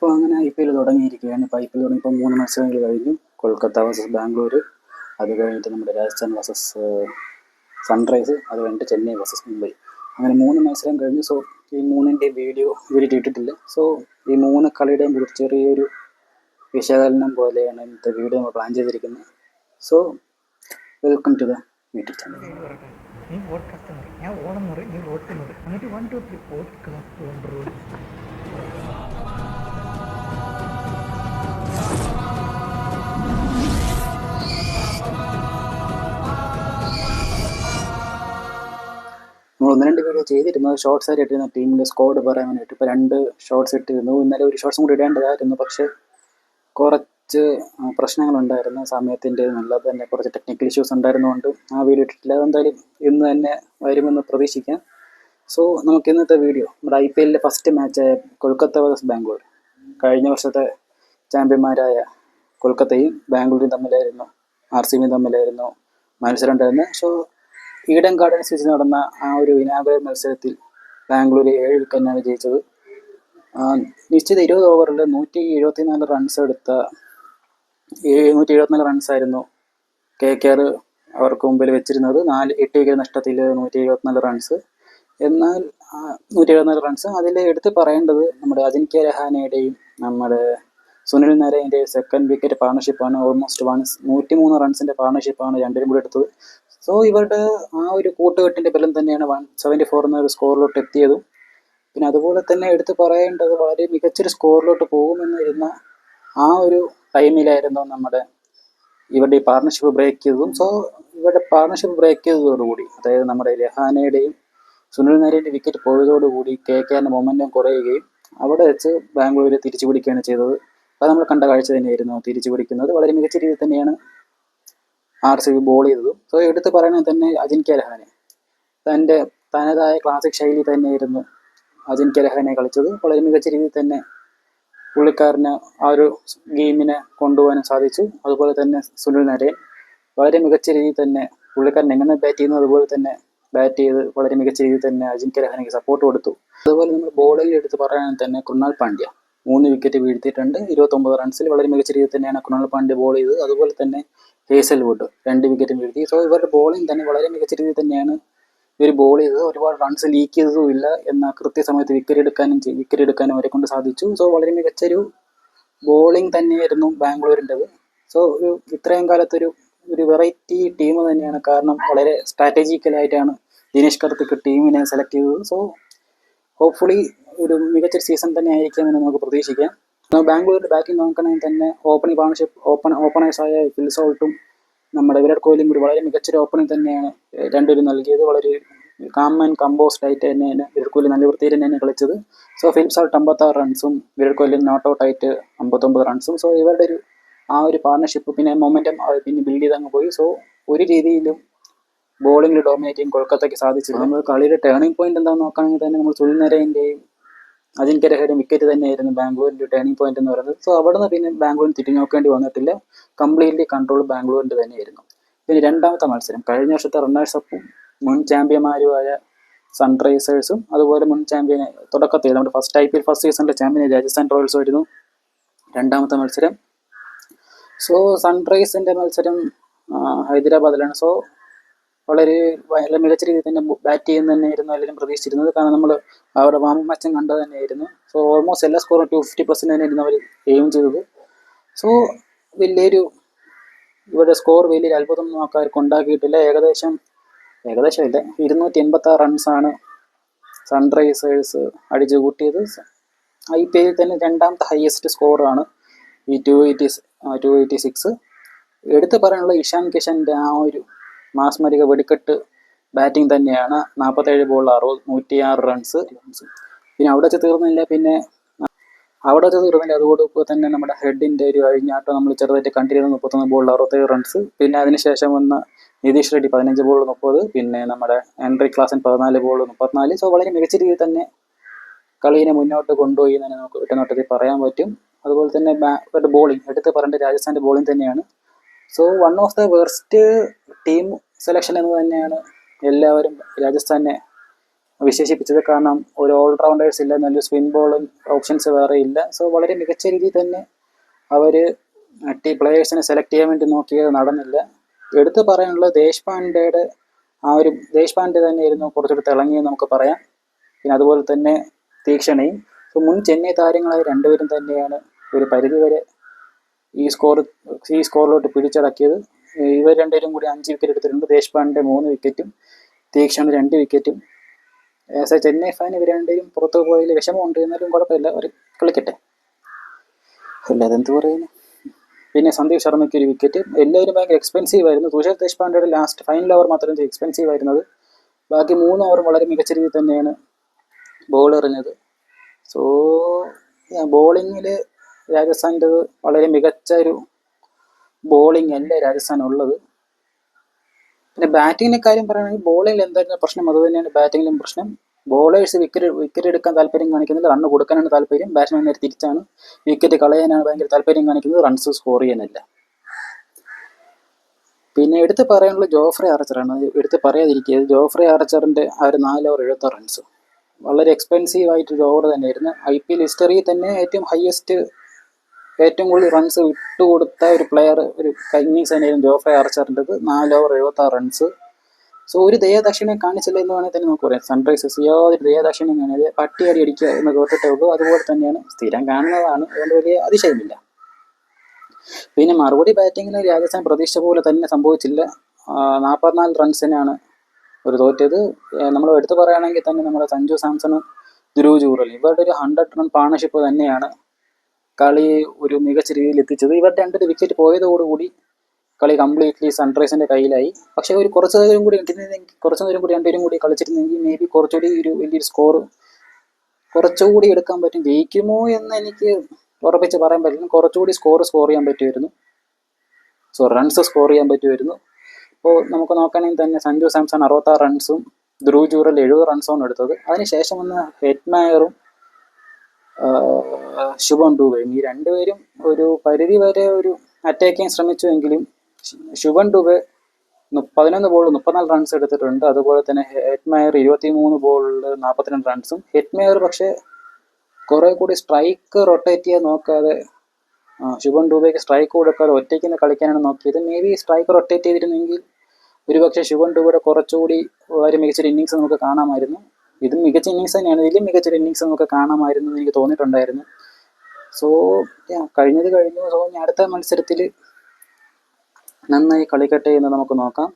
ഇപ്പോൾ അങ്ങനെ IPL തുടങ്ങിയിരിക്കുകയാണ്. ഇപ്പോൾ IPL തുടങ്ങിയപ്പോൾ 3 മത്സരങ്ങൾ കഴിഞ്ഞു. കൊൽക്കത്ത വേഴ്സസ് ബാംഗ്ലൂർ, അത് കഴിഞ്ഞിട്ട് നമ്മുടെ രാജസ്ഥാൻ വേഴ്സസ് സൺറൈസ്, അത് കഴിഞ്ഞിട്ട് ചെന്നൈ വേഴ്സസ് മുംബൈ. അങ്ങനെ 3 മത്സരം കഴിഞ്ഞു. സോ ഈ മൂന്നിൻ്റെയും വീഡിയോ ഇവരിട്ട് ഇട്ടിട്ടില്ല. സോ ഈ 3 കളിയുടെയും കുറിച്ച് ചെറിയൊരു വിശകലനം പോലെയാണ് ഇന്നത്തെ വീഡിയോ നമ്മൾ പ്ലാൻ ചെയ്തിരിക്കുന്നത്. So welcome to the YouTube channel. നീ പോഡ്കാസ്റ്റ് എന്ന് പറയും, ഞാൻ ഓണം എന്ന് പറയും, നീ റോഡ് എന്ന് പറയും, എന്നിട്ട് 1 2 3 പോഡ്കാസ്റ്റ് കൊണ്ടുവരും. നമ്മൾ 1-2 വീഡിയോ ചെയ്തിരുന്നു. ഷോർട്സ് ആയിട്ട് ഇട്ടിരുന്ന ടീമിൻ്റെ സ്ക്വാഡ് പറയാൻ വേണ്ടിയിട്ട് ഇപ്പോൾ 2 ഷോർട്സ് ഇട്ടിരുന്നു. ഇന്നലെ ഒരു ഷോർട്സും കൂടി ഇടേണ്ടതായിരുന്നു, പക്ഷേ കുറച്ച് പ്രശ്നങ്ങളുണ്ടായിരുന്നു. സമയത്തിൻ്റെ നല്ലത് തന്നെ കുറച്ച് ടെക്നിക്കൽ ഇഷ്യൂസ് ഉണ്ടായിരുന്നുകൊണ്ട് ആ വീഡിയോ ഇട്ടിട്ടില്ല. അതെന്തായാലും ഇന്ന് തന്നെ വരുമെന്ന് പ്രതീക്ഷിക്കാം. സോ നമുക്ക് ഇന്നത്തെ വീഡിയോ നമ്മുടെ IPL ഫസ്റ്റ് മാച്ചായ കൊൽക്കത്ത വേഴ്സസ് ബാംഗ്ലൂർ, കഴിഞ്ഞ വർഷത്തെ ചാമ്പ്യന്മാരായ കൊൽക്കത്തയും ബാംഗ്ലൂരും തമ്മിലായിരുന്നു, RCB തമ്മിലായിരുന്നു മത്സരം ഉണ്ടായിരുന്നത്. സോ ഈഡൻ ഗാർഡൻസ് വെച്ച് നടന്ന ആ ഒരു ഇനാഗുറൽ മത്സരത്തിൽ ബാംഗ്ലൂർ 7 വിക്കറ്റിനാണ് ജയിച്ചത്. നിശ്ചിത 20 ഓവറിൽ 174 റൺസ് എടുത്ത 174 റൺസായിരുന്നു KKR അവർക്ക് മുമ്പിൽ വെച്ചിരുന്നത്. 8 വിക്കറ്റ് നഷ്ടത്തിൽ 174 റൺസ്. എന്നാൽ 174 റൺസ് അതിൽ എടുത്ത് പറയേണ്ടത് നമ്മുടെ അജിൻക്യ രഹാനെയുടെയും നമ്മുടെ സുനിൽ നരേൻ്റെയും സെക്കൻഡ് വിക്കറ്റ് പാർട്ണർഷിപ്പാണ്. ഓൾമോസ്റ്റ് 103 റൺസിൻ്റെ പാർട്ണർഷിപ്പാണ് രണ്ടുപേരും കൂടി എടുത്തത്. സോ ഇവരുടെ ആ ഒരു കൂട്ടുകെട്ടിൻ്റെ ബലം തന്നെയാണ് 174 എന്നൊരു സ്കോറിലോട്ട് എത്തിയതും. പിന്നെ അതുപോലെ തന്നെ എടുത്ത് പറയേണ്ടത് വളരെ മികച്ചൊരു സ്കോറിലോട്ട് പോകുമെന്നിരുന്ന ആ ഒരു ടൈമിലായിരുന്നു നമ്മുടെ ഇവരുടെ ഈ പാർട്ണർഷിപ്പ് ബ്രേക്ക് ചെയ്തതും. സോ ഇവരുടെ പാർട്ണർഷിപ്പ് ബ്രേക്ക് ചെയ്തതോടുകൂടി, അതായത് നമ്മുടെ രഹാനെയുടെയും സുനിൽ നരേൻ്റെ വിക്കറ്റ് പോയതോടുകൂടി KKRൻ്റെ മൊമെൻറ്റം കുറയുകയും അവിടെ വെച്ച് ബാംഗ്ലൂർ തിരിച്ചു പിടിക്കുകയാണ് ചെയ്തത്. അത് നമ്മൾ കണ്ട കാഴ്ച തന്നെയായിരുന്നു. തിരിച്ചു പിടിക്കുന്നത് വളരെ മികച്ച രീതിയിൽ തന്നെയാണ് RCB ബോൾ ചെയ്തതും. സോ എടുത്ത് പറയുന്നത് തന്നെ അജിൻക്യ രഹാനെ തനതായ ക്ലാസിക് ശൈലി തന്നെയായിരുന്നു അജിൻക്യ രഹാനെ കളിച്ചത്. വളരെ മികച്ച രീതിയിൽ തന്നെ പുള്ളിക്കാരന് ആ ഒരു ഗെയിമിനെ കൊണ്ടുപോകാനും സാധിച്ചു. അതുപോലെ തന്നെ സുനിൽ നരേൻ വളരെ മികച്ച രീതിയിൽ തന്നെ പുള്ളിക്കാരൻ എങ്ങനെ ബാറ്റ് ചെയ്യുന്നു അതുപോലെ തന്നെ ബാറ്റ് ചെയ്ത് വളരെ മികച്ച രീതിയിൽ തന്നെ അജിൻക്യ രഹാനെക്ക് സപ്പോർട്ട് കൊടുത്തു. അതുപോലെ നമ്മൾ ബോളിൽ എടുത്ത് പറയുകയാണെങ്കിൽ തന്നെ കൃണാൽ പാണ്ഡ്യ 3 വിക്കറ്റ് വീഴ്ത്തിയിട്ടുണ്ട്. 29 റൺസിൽ വളരെ മികച്ച രീതിയിൽ തന്നെയാണ് കൃണാൽ പാണ്ഡ്യ ബോൾ ചെയ്തത്. അതുപോലെ തന്നെ ഹേസൽവുഡ് 2 വിക്കറ്റും വീഴ്ത്തി. സോ ഇവരുടെ ബോളിംഗ് തന്നെ വളരെ മികച്ച രീതിയിൽ തന്നെയാണ് ഇവർ ബോൾ ചെയ്തത്. ഒരുപാട് റൺസ് ലീക്ക് ചെയ്തതും ഇല്ല, എന്നാൽ കൃത്യസമയത്ത് വിക്കറ്റ് എടുക്കാനും അവരെ കൊണ്ട് സാധിച്ചു. സോ വളരെ മികച്ചൊരു ബോളിംഗ് തന്നെയായിരുന്നു ബാംഗ്ലൂരിൻ്റെത്. സോ ഇത്രയും കാലത്തൊരു വെറൈറ്റി ടീം തന്നെയാണ്. കാരണം വളരെ സ്ട്രാറ്റജിക്കലായിട്ടാണ് ദിനേശ് കാർത്തിക് ടീമിനെ സെലക്ട് ചെയ്തത്. സോ ഹോപ്പ്ഫുള്ളി ഒരു മികച്ചൊരു സീസൺ തന്നെ ആയിരിക്കാമെന്ന് നമുക്ക് പ്രതീക്ഷിക്കാം. ബാംഗ്ലൂരിൻ്റെ ബാറ്റിംഗ് നോക്കണമെങ്കിൽ തന്നെ ഓപ്പണിംഗ് പാർട്ണർഷിപ്പ് ഓപ്പണേഴ്സായ ഫിൽ സോൾട്ടും നമ്മുടെ വിരാട് കോഹ്ലിയും കൂടി വളരെ മികച്ചൊരു ഓപ്പണിംഗ് തന്നെയാണ് രണ്ടുപേരും നൽകിയത്. വളരെ കാം ആൻഡ് കമ്പോസ്ഡ് ആയിട്ട് തന്നെയാണ് വിരാട് കോഹ്ലി നല്ല വൃത്തിയിൽ തന്നെയാണ് കളിച്ചത്. സോ ഫിൽ സോൾട്ട് 56 റൺസും വിരാട് കോഹ്ലി നോട്ട് ഔട്ട് ആയിട്ട് 59 റൺസും. സോ ഇവരുടെ ആ ഒരു പാർട്ണർഷിപ്പ് പിന്നെ മൊമെൻറ്റം പിന്നെ ബിൽഡ് ചെയ്തങ്ങ് പോയി. സോ ഒരു രീതിയിലും ബോളിംഗിൽ ഡോമിനേറ്റ് ചെയ്യാൻ കൊൽക്കത്തയ്ക്ക് സാധിച്ചില്ല. നമ്മൾ കളിയുടെ ടേണിംഗ് പോയിന്റ് എന്താണെന്ന് നോക്കുകയാണെങ്കിൽ തന്നെ നമ്മൾ സുനിൽ നരേൻ്റെയും അജിൻക്യ രഹാനെയും വിക്കറ്റ് തന്നെയായിരുന്നു ബാംഗ്ലൂരിൻ്റെ ടേണിംഗ് പോയിന്റ് എന്ന് പറയുന്നത്. സോ അവിടെ നിന്ന് പിന്നെ ബാംഗ്ലൂരിന് തിരിഞ്ഞു നോക്കേണ്ടി വന്നിട്ടില്ല. കംപ്ലീറ്റ്ലി കൺട്രോൾ ബാംഗ്ലൂരിൻ്റെ തന്നെയായിരുന്നു. പിന്നെ രണ്ടാമത്തെ മത്സരം കഴിഞ്ഞ വർഷത്തെ റണ്ണേഴ്സപ്പും മുൻ ചാമ്പ്യന്മാരുമായ സൺറൈസേഴ്സും അതുപോലെ മുൻ ചാമ്പ്യനെ തുടക്കത്തിൽ നമ്മുടെ IPL ഫസ്റ്റ് സീസണിലെ ചാമ്പ്യനെ രാജസ്ഥാൻ റോയൽസും ആയിരുന്നു രണ്ടാമത്തെ മത്സരം. സോ സൺറൈസിൻ്റെ മത്സരം ഹൈദരാബാദിലാണ്. സോ വളരെ മികച്ച രീതിയിൽ തന്നെ ബാറ്റ് ചെയ്യുന്ന തന്നെയായിരുന്നു എല്ലാവരും പ്രതീക്ഷിച്ചിരുന്നത്. കാരണം നമ്മൾ അവരുടെ വാമ മാച്ചും കണ്ടത് തന്നെയായിരുന്നു. സോ ഓൾമോസ്റ്റ് എല്ലാ സ്കോറും 250+ തന്നെയായിരുന്നു അവർ എയിം ചെയ്തത്. സോ ഇവരുടെ സ്കോർ വലിയൊരു അത്ഭുതം ആൾക്കാർക്ക് ഉണ്ടാക്കിയിട്ടില്ല. ഏകദേശം ഇല്ല 286 റൺസാണ് സൺറൈസേഴ്സ് അടിച്ചു കൂട്ടിയത്. IPL തന്നെ രണ്ടാമത്തെ ഹയസ്റ്റ് സ്കോറാണ് ഈ 286. എടുത്ത് പറയാനുള്ള ഇഷാൻ കിഷൻ്റെ ആ ഒരു മാസ്മരിക വെടിക്കെട്ട് ബാറ്റിംഗ് തന്നെയാണ്. 47 ബോളിൽ 106 റൺസ്. പിന്നെ അവിടെ വെച്ച് തീർന്നില്ല. അതോടൊപ്പം തന്നെ നമ്മുടെ ഹെഡിൻ്റെ ഒരു അഴിഞ്ഞാട്ടം നമ്മൾ ചെറുതായിട്ട് കണ്ടിരുന്നു. 31 ബോളിൽ 67 റൺസ്. പിന്നെ അതിനുശേഷം വന്ന നിതീഷ് റെഡ്ഡി 15 ബോളിൽ 30. പിന്നെ നമ്മുടെ എൻട്രി ക്ലാസൻ 14 ബോളിൽ 34. സോ വളരെ മികച്ച രീതിയിൽ തന്നെ കളീനെ മുന്നോട്ട് കൊണ്ടുപോയി എന്ന് തന്നെ നമുക്ക് ഒറ്റനോട്ടത്തിൽ പറയാൻ പറ്റും. അതുപോലെ തന്നെ ഇവരുടെ ബോളിംഗ് എടുത്ത് പറയേണ്ട രാജസ്ഥാൻ്റെ ബോളിംഗ് തന്നെയാണ്. So one of the worst team selection എന്ന് തന്നെയാണ് എല്ലാവരും രാജസ്ഥാനെ വിശേഷിപ്പിച്ചത്. കാരണം ഒരു ഓൾറൗണ്ടേഴ്സ് ഇല്ല, നല്ല സ്പിൻ ബോളിംഗ് ഓപ്ഷൻസ് വേറെ ഇല്ല. സോ വളരെ മികച്ച രീതിയിൽ തന്നെ അവർ പ്ലെയേഴ്സിനെ സെലക്ട് ചെയ്യാൻ വേണ്ടി നോക്കിയത് നടന്നില്ല. എടുത്തു പറയാനുള്ളത് ദേശ്പാണ്ഡെയുടെ ദേശ്പാണ്ഡെ തന്നെയായിരുന്നു കുറച്ചുകൂടി തിളങ്ങിയെന്ന് നമുക്ക് പറയാം. പിന്നെ അതുപോലെ തന്നെ തീക്ഷണയും. സോ മുൻ ചെന്നൈ താരങ്ങളായ രണ്ടുപേരും തന്നെയാണ് ഒരു പരിധിവരെ ഈ സ്കോറിലോട്ട് പിടിച്ചടക്കിയത്. ഇവർ രണ്ടുപേരും കൂടി 5 വിക്കറ്റ് എടുത്തിട്ടുണ്ട്. ദേശ്പാണ്ഡെ 3 വിക്കറ്റും തീക്ഷണ 2 വിക്കറ്റും. ആസ് എ ചെന്നൈ ഫാൻ ഇവർ രണ്ടുപേരും പുറത്തു പോയതിൽ വിഷമമുണ്ട്, എന്നാലും കുഴപ്പമില്ല, അവർ കളിക്കട്ടെ, അല്ലാതെ എന്ത് പറയുന്നു. പിന്നെ സന്ദീപ് ശർമ്മയ്ക്ക് 1 വിക്കറ്റ്. എല്ലാവരും ഭയങ്കര എക്സ്പെൻസീവ് ആയിരുന്നു. തുഷാർ ദേശ്പാണ്ഡെയുടെ ലാസ്റ്റ് ഫൈനൽ ഓവർ മാത്രമേ എക്സ്പെൻസീവ് ആയിരുന്നത്. ബാക്കി 3 ഓവറും വളരെ മികച്ച രീതിയിൽ തന്നെയാണ് ബോൾ എറിഞ്ഞത്. സോ ബോളിങ്ങിൽ രാജസ്ഥാൻ്റെ വളരെ മികച്ച ഒരു ബോളിംഗ് അല്ല രാജസ്ഥാൻ ഉള്ളത്. പിന്നെ ബാറ്റിങ്ങിൻ്റെ കാര്യം പറയുകയാണെങ്കിൽ ബോളിങ്ങിൽ എന്തായിരുന്നു പ്രശ്നം അത് തന്നെയാണ് ബാറ്റിങ്ങിലും പ്രശ്നം. ബോളേഴ്സ് വിക്കറ്റ് എടുക്കാൻ താല്പര്യം കാണിക്കുന്നില്ല, റണ്ണ് കൊടുക്കാനാണ് താല്പര്യം. ബാറ്റ്സ്മാൻ നേരെ തിരിച്ചാണ്, വിക്കറ്റ് കളയാനാണ് ഭയങ്കര താല്പര്യം കാണിക്കുന്നത്, റൺസ് സ്കോർ ചെയ്യാനല്ല. പിന്നെ എടുത്ത് പറയാനുള്ളത് ജോഫ്രെ ആർച്ചറാണ്. എടുത്ത് പറയാതിരിക്കുക, ജോഫ്രെ ആർച്ചറിൻ്റെ ആ ഒരു 4 ഓവർ 76 റൺസ് വളരെ എക്സ്പെൻസീവ് ആയിട്ടൊരു ഓവർ തന്നെയായിരുന്നു. IPL ഹിസ്റ്ററിയിൽ തന്നെ ഏറ്റവും കൂടുതൽ റൺസ് വിട്ടുകൊടുത്ത ഒരു പ്ലെയർ, ഒരു ഇന്നിങ്സ് തന്നെയായിരുന്നു ജോഫ്രെ ആർച്ചറിൻ്റെത്. 4 over 76 runs. സോ ഒരു ദയദാക്ഷിണ്യം കാണിച്ചില്ല എന്ന് വേണമെങ്കിൽ തന്നെ നമുക്ക് പറയാം. സൺറൈസേഴ്സ് യാതൊരു ദയദാക്ഷിണ്യം കാണിയത് പട്ടിയടി അടിക്കുക എന്ന് കേട്ടിട്ടേ ഉള്ളൂ. അതുപോലെ തന്നെയാണ്, സ്ഥിരം കാണുന്നതാണ്, അതുകൊണ്ട് വലിയ അതിശയമില്ല. പിന്നെ മറുപടി ബാറ്റിങ്ങിന് രാജസ്ഥാൻ പ്രതീക്ഷ പോലെ തന്നെ സംഭവിച്ചില്ല. 44 റൺസിനാണ് ഒരു തോറ്റത്. നമ്മൾ എടുത്തു പറയുകയാണെങ്കിൽ തന്നെ നമ്മുടെ സഞ്ജു സാംസണും ധ്രുവ് ജൂറലും ഇവരുടെ ഒരു 100 റൺ പാർട്ണർഷിപ്പ് തന്നെയാണ് കളി ഒരു മികച്ച രീതിയിൽ എത്തിച്ചത്. ഇവരുടെ 2 വിക്കറ്റ് പോയതോടുകൂടി കളി കംപ്ലീറ്റ്ലി സൺറൈസിൻ്റെ കയ്യിലായി. പക്ഷേ ഒരു കുറച്ച് നേരം കൂടി രണ്ടുപേരും കൂടി കളിച്ചിരുന്നെങ്കിൽ മേ ബി കുറച്ചുകൂടി ഒരു വലിയൊരു സ്കോർ കുറച്ചുകൂടി എടുക്കാൻ പറ്റും. ജയിക്കുമോ എന്ന് എനിക്ക് ഉറപ്പിച്ച് പറയാൻ പറ്റില്ല. കുറച്ചുകൂടി സ്കോർ ചെയ്യാൻ പറ്റുമായിരുന്നു. റൺസ് സ്കോർ ചെയ്യാൻ പറ്റുമായിരുന്നു. ഇപ്പോൾ നമുക്ക് നോക്കുകയാണെങ്കിൽ തന്നെ സഞ്ജു സാംസൺ 66 റൺസും ധ്രുവ് ജൂറൽ 70 റൺസുമാണ് എടുത്തത്. അതിനുശേഷം വന്ന ഹെറ്റ്മയറും ശുഭം ഡുബെയും ഈ രണ്ടുപേരും ഒരു പരിധി വരെ ഒരു അറ്റാക്ക് ചെയ്യാൻ ശ്രമിച്ചുവെങ്കിലും ശുഭം ഡുബെ 11 ബോളിൽ 34 റൺസ് എടുത്തിട്ടുണ്ട്. അതുപോലെ തന്നെ ഹെറ്റ്മയർ 23 ബോളിൽ 42 റൺസും. ഹെറ്റ്മയർ പക്ഷേ കുറെ കൂടി സ്ട്രൈക്ക് റൊട്ടേറ്റ് ചെയ്യാൻ നോക്കാതെ ശുഭം ഡുബെക്ക് സ്ട്രൈക്ക് കൊടുക്കാതെ ഒറ്റയ്ക്ക് നിന്ന് കളിക്കാനാണ് നോക്കിയത്. മേ ബി സ്ട്രൈക്ക് റൊട്ടേറ്റ് ചെയ്തിരുന്നെങ്കിൽ ഒരുപക്ഷെ ശുഭം ഡുബെയുടെ കുറച്ചുകൂടി വളരെ മികച്ചൊരു ഇന്നിങ്സ് നമുക്ക് കാണാമായിരുന്നു. ഇതും മികച്ച ഇന്നിങ്സ് തന്നെയാണ്, ഇതിലും മികച്ചൊരു ഇന്നിങ്സ് നമുക്ക് കാണാമായിരുന്നു എന്ന് എനിക്ക് തോന്നിയിട്ടുണ്ടായിരുന്നു. സോ കഴിഞ്ഞത് കഴിഞ്ഞു. സോ ഇനി അടുത്ത മത്സരത്തിൽ നന്നായി കളിക്കട്ടെ എന്ന് നമുക്ക് നോക്കാം.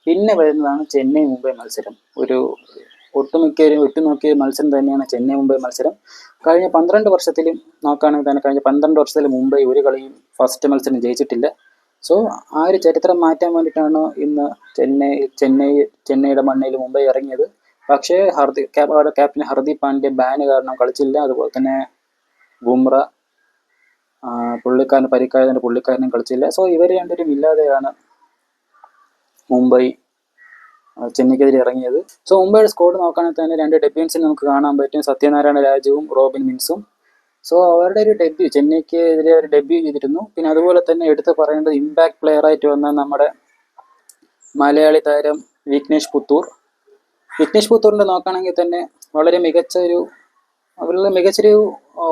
പിന്നെ വരുന്നതാണ് ചെന്നൈ മുംബൈ മത്സരം. ഒരു ഒട്ടുനോക്കിയ മത്സരം തന്നെയാണ് ചെന്നൈ മുംബൈ മത്സരം. കഴിഞ്ഞ 12 വർഷത്തിലും നോക്കുകയാണെങ്കിൽ തന്നെ കഴിഞ്ഞ 12 വർഷത്തിൽ മുംബൈ ഒരു കളിയും ഫസ്റ്റ് മത്സരം ജയിച്ചിട്ടില്ല. സോ ആ ഒരു ചരിത്രം മാറ്റാൻ വേണ്ടിയിട്ടാണ് ഇന്ന് ചെന്നൈയുടെ മണ്ണിൽ മുംബൈ ഇറങ്ങിയത്. പക്ഷേ ക്യാപ്റ്റൻ ഹർദിക് പാണ്ഡ്യ ബാന് കാരണം കളിച്ചില്ല. അതുപോലെ തന്നെ ബുംറ പുള്ളിക്കാരനും കളിച്ചില്ല. സോ ഇവർ രണ്ടുപേരും ഇല്ലാതെയാണ് മുംബൈ ചെന്നൈക്കെതിരെ ഇറങ്ങിയത്. സോ മുംബൈയുടെ സ്കോഡ് നോക്കുകയാണെങ്കിൽ തന്നെ 2 ഡെബ്യൂൻസിന് നമുക്ക് കാണാൻ പറ്റും, സത്യനാരായണ രാജുവും റോബിൻ മിൻസും. സോ അവരുടെ ഒരു ഡെബ്യൂ, ചെന്നൈക്കെതിരെ ഒരു ഡെബ്യൂ ചെയ്തിരുന്നു. പിന്നെ അതുപോലെ തന്നെ എടുത്ത് പറയേണ്ടത് ഇമ്പാക്ട് പ്ലെയർ ആയിട്ട് വന്ന നമ്മുടെ മലയാളി താരം വിഘ്നേഷ് പുത്തൂറിൻ്റെ നോക്കുകയാണെങ്കിൽ തന്നെ വളരെ മികച്ചൊരു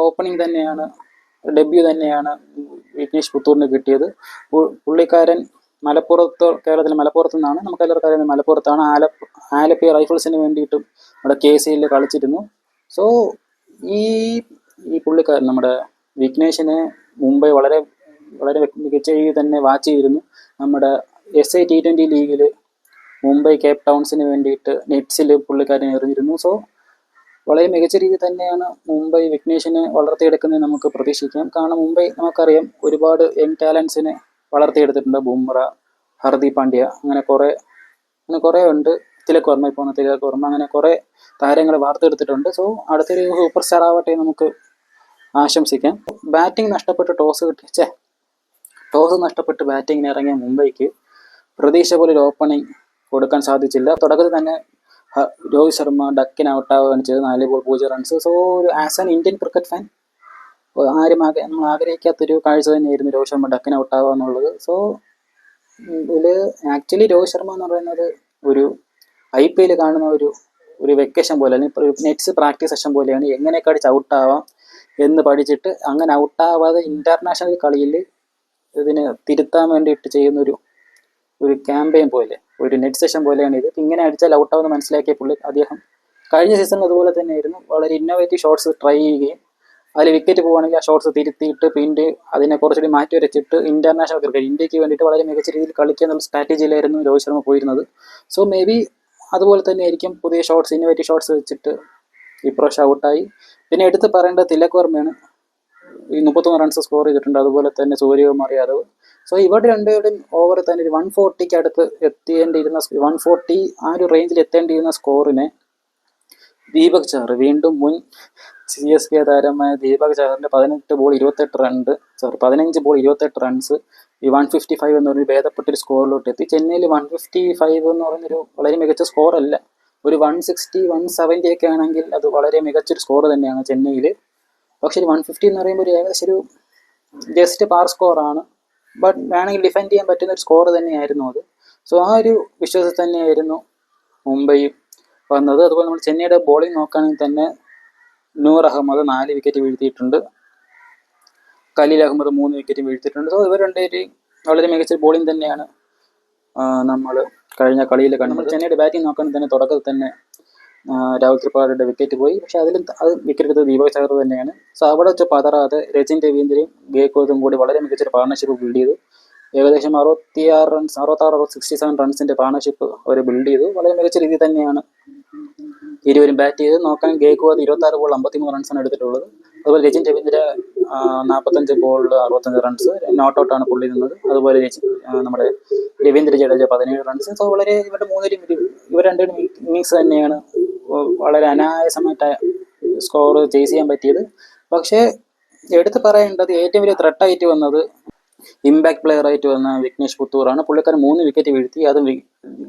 ഓപ്പണിംഗ് തന്നെയാണ്, ഡെബ്യൂ തന്നെയാണ് വിഘ്നേഷ് പുത്തൂറിന് കിട്ടിയത്. പുള്ളിക്കാരൻ കേരളത്തിലെ മലപ്പുറത്ത് നിന്നാണ്, നമുക്ക് എല്ലാവർക്കും അറിയുന്നത് മലപ്പുറത്താണ്. ആലപ്പി റൈഫിൾസിന് വേണ്ടിയിട്ടും നമ്മുടെ KCL കളിച്ചിരുന്നു. സോ ഈ പുള്ളിക്കാരൻ നമ്മുടെ വിഘ്നേഷിനെ മുംബൈ വളരെ വളരെ മികച്ച രീതിയിൽ തന്നെ വാച്ച് ചെയ്തിരുന്നു. നമ്മുടെ SI T20 ലീഗിൽ മുംബൈ കേപ്പ് ടൗൺസിന് വേണ്ടിയിട്ട് നെറ്റ്സിൽ പുള്ളിക്കാരൻ എറിഞ്ഞിരുന്നു. സോ വളരെ മികച്ച രീതിയിൽ തന്നെയാണ് മുംബൈ വിഘ്നേഷിനെ വളർത്തിയെടുക്കുന്നത് നമുക്ക് പ്രതീക്ഷിക്കാം. കാരണം മുംബൈ നമുക്കറിയാം ഒരുപാട് യങ് ടാലൻസിനെ വളർത്തിയെടുത്തിട്ടുണ്ട്. ബുംറ, ഹർദിക് പാണ്ഡ്യ, അങ്ങനെ കുറേ ഉണ്ട്. തിലക് വർമ്മ, അങ്ങനെ കുറേ താരങ്ങളെ വാർത്തെടുത്തിട്ടുണ്ട്. സോ അടുത്തൊരു സൂപ്പർ സ്റ്റാർ ആവട്ടെ നമുക്ക് ആശംസിക്കാം. ബാറ്റിംഗ് നഷ്ടപ്പെട്ട് ടോസ് നഷ്ടപ്പെട്ട് ബാറ്റിങ്ങിന് ഇറങ്ങിയ മുംബൈക്ക് പ്രതീക്ഷ പോലെ ഒരു ഓപ്പണിംഗ് കൊടുക്കാൻ സാധിച്ചില്ല. തുടക്കത്തിൽ തന്നെ രോഹിത് ശർമ്മ ഡക്കിന് ഔട്ടാവുകയാണ് ചെയ്തത്, 4 ball 0 runs. So as an Indian cricket fan നമ്മൾ ആഗ്രഹിക്കാത്തൊരു കാഴ്ച തന്നെയായിരുന്നു രോഹിത് ശർമ്മ ഡക്കിന് ഔട്ടാവുക എന്നുള്ളത്. സോ ഇതിൽ ആക്ച്വലി രോഹിത് ശർമ്മ എന്ന് പറയുന്നത് ഒരു IPL കാണുന്ന ഒരു ഒരു വെക്കേഷൻ പോലെ അല്ലെങ്കിൽ നെറ്റ്സ് പ്രാക്ടീസ് സെഷൻ പോലെയാണ് എങ്ങനെയൊക്കെ അടിച്ച് ഔട്ടാവാം എന്ന് പഠിച്ചിട്ട് അങ്ങനെ ഔട്ടാവാതെ ഇൻ്റർനാഷണൽ കളിയിൽ ഇതിന് തിരുത്താൻ വേണ്ടിയിട്ട് ഒരു ക്യാമ്പയിൻ പോലെ ഒരു നെറ്റ് സെഷൻ പോലെയാണ് ഇത്. ഇങ്ങനെ അടിച്ചാൽ ഔട്ടാവുമെന്ന് മനസ്സിലാക്കിയ അദ്ദേഹം കഴിഞ്ഞ സീസണിൽ അതുപോലെ തന്നെയായിരുന്നു. വളരെ ഇന്നോവേറ്റീവ് ഷോട്ട്സ് ട്രൈ ചെയ്യുകയും അതിൽ വിക്കറ്റ് പോകുകയാണെങ്കിൽ ആ ഷോട്ട്സ് തിരുത്തിയിട്ട് പിന്നെ അതിനെ കുറച്ചുകൂടി മാറ്റി വരച്ചിട്ട് ഇൻ്റർനാഷണൽ ക്രിക്കറ്റ് ഇന്ത്യക്ക് വേണ്ടിയിട്ട് വളരെ മികച്ച രീതിയിൽ കളിക്കുക എന്നുള്ള സ്ട്രാറ്റജിയിലായിരുന്നു രോഹിത് ശർമ്മ പോയിരുന്നത്. സോ മേ ബി അതുപോലെ തന്നെ ആയിരിക്കും പുതിയ ഷോട്ട്സ് ഇന്നോവേറ്റീവ് ഷോട്ട്സ് വെച്ചിട്ട് ഇപ്രാവശ്യം ഔട്ടായി. പിന്നെ എടുത്ത് പറയേണ്ടത് തിലക് വർമ്മയാണ്. ഈ 33 റൺസ് സ്കോർ ചെയ്തിട്ടുണ്ട്. അതുപോലെ തന്നെ സൂര്യകുമാർ യാദവ്. സോ ഇവരുടെ രണ്ടുപേരുടെയും ഓവർ തന്നെ ഒരു 140 അടുത്ത് എത്തേണ്ടിയിരുന്ന 140 ആ ഒരു റേഞ്ചിൽ എത്തേണ്ടിയിരുന്ന സ്കോറിനെ ദീപക് ചഹർ, വീണ്ടും മുൻ CSK താരമായ ദീപക് ചഹറിൻ്റെ 15 ബോൾ 28 റൺസ് ഈ 155 എന്ന് പറഞ്ഞൊരു ഭേദപ്പെട്ടൊരു സ്കോറിലോട്ട് എത്തി. ചെന്നൈയിൽ 155 എന്ന് പറയുന്നൊരു വളരെ മികച്ച സ്കോറല്ല. ഒരു 160 170 ഒക്കെ ആണെങ്കിൽ അത് വളരെ മികച്ചൊരു സ്കോർ തന്നെയാണ് ചെന്നൈയിൽ. പക്ഷേ ഒരു 150 എന്ന് പറയുമ്പോൾ ഏകദേശം ഒരു ജസ്റ്റ് പാർ സ്കോറാണ്. ബട്ട് വേണമെങ്കിൽ ഡിഫെൻഡ് ചെയ്യാൻ പറ്റുന്ന ഒരു സ്കോർ തന്നെയായിരുന്നു അത്. സോ ആ ഒരു വിശ്വാസത്തിൽ തന്നെയായിരുന്നു മുംബൈ വന്നത്. അതുപോലെ നമ്മൾ ചെന്നൈയുടെ ബോളിംഗ് നോക്കുകയാണെങ്കിൽ തന്നെ നൂർ അഹമ്മദ് 4 വിക്കറ്റ് വീഴ്ത്തിയിട്ടുണ്ട്. ഖലീൽ അഹമ്മദ് 3 വിക്കറ്റ് വീഴ്ത്തിയിട്ടുണ്ട്. സോ ഇവർ രണ്ടുപേരും വളരെ മികച്ച ബോളിംഗ് തന്നെയാണ് നമ്മൾ കഴിഞ്ഞ കളിയിൽ കണ്ടത്. ചെന്നൈയുടെ ബാറ്റിംഗ് നോക്കുകയാണെങ്കിൽ തന്നെ തുടക്കത്തിൽ തന്നെ രാഹുൽ ത്രിപാഠിയുടെ വിക്കറ്റ് പോയി. പക്ഷേ അത് വിക്കറ്റ് എടുത്തത് ദീപക് ചഹർ തന്നെയാണ്. സോ അവിടെ വെച്ച് പതറാതെ രചിൻ രവീന്ദ്രയും ഗേക്കോതും കൂടി വളരെ മികച്ചൊരു പാർട്ണർഷിപ്പ് ബിൽഡ് ചെയ്തു. ഏകദേശം 67 റൺസിൻ്റെ പാർട്ണർഷിപ്പ് അവർ ബിൽഡ് ചെയ്തു. വളരെ മികച്ച രീതിയിൽ തന്നെയാണ് ഇരുവരും ബാറ്റ് ചെയ്ത്. നോക്കാൻ ഗേക്വാദ് 26 ബോൾ 53 റൺസാണ് എടുത്തിട്ടുള്ളത്. അതുപോലെ രചിൻ രവീന്ദ്ര 45 ബോളിൽ 65 റൺസ് നോട്ട് ഔട്ടാണ് പുള്ളി നിന്നത്. അതുപോലെ നമ്മുടെ രവീന്ദ്ര ജഡേജ 17 റൺസ്. സോ വളരെ ഇവർ രണ്ടുപേരും ഇന്നിങ്സ് തന്നെയാണ് വളരെ അനായാസമായിട്ട് സ്കോർ ചേസ് ചെയ്യാൻ പറ്റിയത്. പക്ഷേ എടുത്ത് പറയേണ്ടത് ഏറ്റവും വലിയ ത്രെട്ടായിട്ട് വന്നത് ഇമ്പാക്ട് പ്ലെയർ ആയിട്ട് വന്ന വിഘ്നേഷ് പുത്തൂറാണ്. പുള്ളിക്കാരൻ 3 വിക്കറ്റ് വീഴ്ത്തി. അതും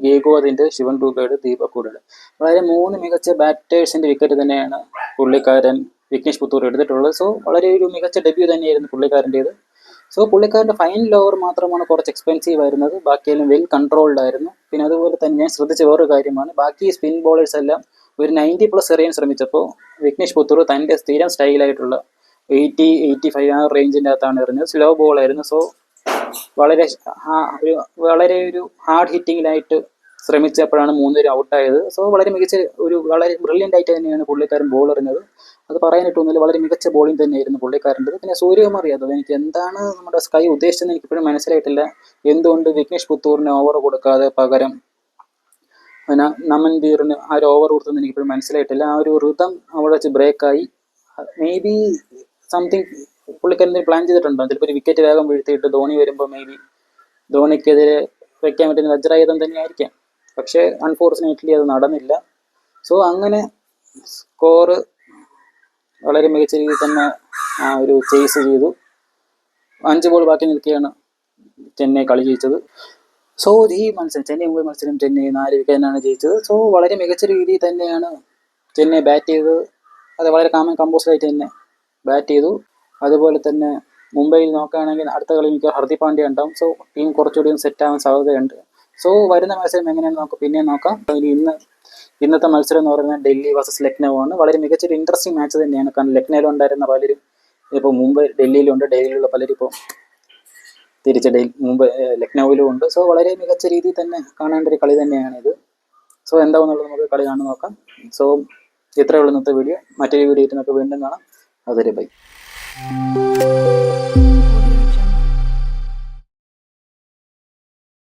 ഗേക്വാദിൻ്റെ, ശിവൻ ഡൂബയുടെ, ദീപക് ഹൂഡയുടെ വളരെ 3 മികച്ച ബാറ്റേഴ്സിൻ്റെ വിക്കറ്റ് തന്നെയാണ് പുള്ളിക്കാരൻ വിഘ്നേഷ് പുത്തൂർ എടുത്തിട്ടുള്ളത്. സോ വളരെ ഒരു മികച്ച ഡെബ്യൂ തന്നെയായിരുന്നു പുള്ളിക്കാരൻ്റേത്. സോ പുള്ളിക്കാരൻ്റെ ഫൈനൽ ഓവർ മാത്രമാണ് കുറച്ച് എക്സ്പെൻസീവ് ആയിരുന്നത്. ബാക്കിയെല്ലാം വെൽ കൺട്രോൾഡ് ആയിരുന്നു. പിന്നെ അതുപോലെ തന്നെ ഞാൻ ശ്രദ്ധിച്ച വേറൊരു കാര്യമാണ്, ബാക്കി സ്പിൻ ബോളേഴ്സ് എല്ലാം ഒരു 90+ എറിയാൻ ശ്രമിച്ചപ്പോൾ വിഘ്നേഷ് പുത്തൂർ തൻ്റെ സ്ഥിരം സ്റ്റൈലായിട്ടുള്ള 80-85 ആ റേഞ്ചിൻ്റെ അകത്താണ് എറിഞ്ഞത്. സ്ലോ ബോൾ ആയിരുന്നു. സോ വളരെ ഒരു ഹാർഡ് ഹിറ്റിങ്ങിലായിട്ട് ശ്രമിച്ചപ്പോഴാണ് 3 പേരും ഔട്ടായത്. സോ വളരെ മികച്ച വളരെ ബ്രില്യൻ്റ് ആയിട്ട് തന്നെയാണ് പുള്ളിക്കാരൻ ബോൾ എറിഞ്ഞത്. അത് പറയാനായിട്ടൊന്നുമില്ല, വളരെ മികച്ച ബോളിംഗ് തന്നെയായിരുന്നു പുള്ളിക്കാരൻ്റെത്. പിന്നെ സൂര്യകുമാർ യാദവ്, എനിക്ക് എന്താണ് നമ്മുടെ സ്കൈ ഉദ്ദേശിച്ചതെന്ന് എനിക്കിപ്പോഴും മനസ്സിലായിട്ടില്ല. എന്തുകൊണ്ട് വിഘ്നേഷ് പുത്തൂറിന് ഓവർ കൊടുക്കാതെ പകരം നമൻവീറിന് ആ ഒരു ഓവർ കൊടുത്തതെന്ന് എനിക്കിപ്പോഴും മനസ്സിലായിട്ടില്ല. ആ ഒരു റിതം അവിടെ വെച്ച് ബ്രേക്കായി. മേ ബി സംതിങ് പുള്ളിക്കാരൻ പ്ലാൻ ചെയ്തിട്ടുണ്ടോ? ചിലപ്പോൾ ഒരു വിക്കറ്റ് വേഗം വീഴ്ത്തിയിട്ട് ധോണി വരുമ്പോൾ മേ ബി ധോണിക്കെതിരെ വയ്ക്കാൻ പറ്റുന്ന വജ്രായുധം തന്നെയായിരിക്കാം. പക്ഷേ അൺഫോർച്ചുനേറ്റ്ലി അത് നടന്നില്ല. സോ അങ്ങനെ സ്കോറ് വളരെ മികച്ച രീതിയിൽ തന്നെ ആ ഒരു ചേസ് ചെയ്തു. 5 ബോൾ ബാക്കി നിൽക്കുകയാണ് ചെന്നൈ കളി ജയിച്ചത്. സോ ഈ മത്സരം മുംബൈ മത്സരം ചെന്നൈ 4 വിക്കറ്റിനാണ് ജയിച്ചത്. സോ വളരെ മികച്ച രീതിയിൽ തന്നെയാണ് ചെന്നൈ ബാറ്റ് ചെയ്തത്. അത് വളരെ കമ്പോസ്ഡ് ആയിട്ട് തന്നെ ബാറ്റ് ചെയ്തു. അതുപോലെ തന്നെ മുംബൈയിൽ നോക്കുകയാണെങ്കിൽ അടുത്ത കളി എനിക്ക് ഹർദിക് പാണ്ഡ്യ ഉണ്ടാവും. സോ ടീം കുറച്ചുകൂടി സെറ്റ് ആവാൻ സാധ്യതയുണ്ട്. സോ വരുന്ന മത്സരം എങ്ങനെയാണെന്ന് നമുക്ക് പിന്നെയും നോക്കാം. ഇന്നത്തെ മത്സരം എന്ന് പറയുന്നത് ഡൽഹി വേഴ്സസ് ലക്നൗ ആണ്. വളരെ മികച്ചൊരു ഇൻട്രസ്റ്റിംഗ് മാച്ച് തന്നെയാണ്. കാരണം ലക്നൗയിൽ ഉണ്ടായിരുന്ന പലരും ഇപ്പോൾ ഡൽഹിയിലുണ്ട്. ഡൽഹിയിലുള്ള പലരും ഇപ്പോൾ തിരിച്ച് ലക്നൗവിലും ഉണ്ട്. സോ വളരെ മികച്ച രീതിയിൽ തന്നെ കാണേണ്ട ഒരു കളി തന്നെയാണിത്. സോ എന്താണെന്നുള്ളത് നമുക്ക് കളി കാണാൻ നോക്കാം. സോ ഇത്രയുള്ള ഇന്നത്തെ വീഡിയോ. മറ്റൊരു വീഡിയോ നമുക്ക് വീണ്ടും കാണാം. അതൊരു ബൈ.